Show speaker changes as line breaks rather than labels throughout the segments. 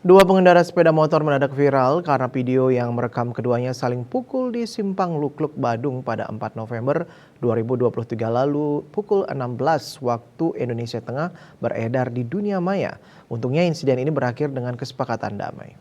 Dua pengendara sepeda motor mendadak viral karena video yang merekam keduanya saling pukul di Simpang Lukluk Badung pada 4 November 2023 lalu pukul 16 waktu Indonesia Tengah beredar di dunia maya. Untungnya insiden ini berakhir dengan kesepakatan damai.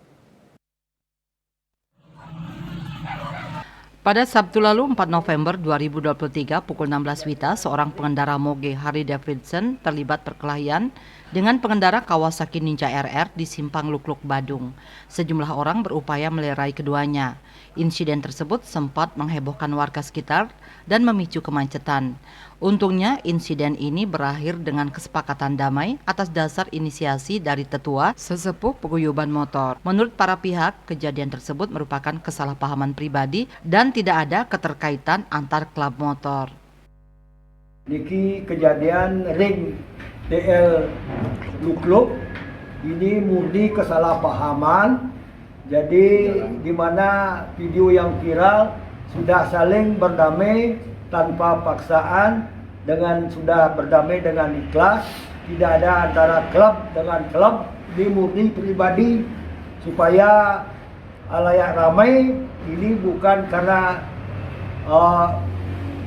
Pada Sabtu lalu 4 November 2023 pukul 16 WITA, seorang pengendara moge Harley Davidson terlibat perkelahian dengan pengendara Kawasaki Ninja RR di Simpang Lukluk Badung. Sejumlah orang berupaya melerai keduanya. Insiden tersebut sempat menghebohkan warga sekitar dan memicu kemacetan. Untungnya insiden ini berakhir dengan kesepakatan damai atas dasar inisiasi dari tetua sesepuh paguyuban motor. Menurut para pihak, kejadian tersebut merupakan kesalahpahaman pribadi dan tidak ada keterkaitan antar klub motor.
Niki kejadian ring TL Lukluk ini murni kesalahpahaman. Jadi di mana video yang viral sudah saling berdamai tanpa paksaan, dengan sudah berdamai dengan ikhlas, tidak ada antara klub dengan klub, ini murni pribadi supaya halayak ramai. Ini bukan karena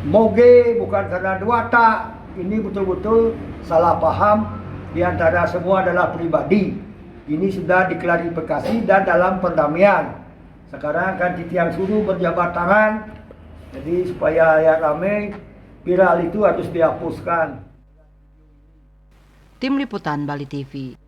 moge, bukan karena duata, ini betul-betul salah paham di antara semua adalah pribadi. Ini sudah diklarifikasi dan dalam perdamaian. Sekarang kan titiang suruh berjabat tangan, jadi supaya ya ramai, viral itu harus dihapuskan.
Tim Liputan Bali TV.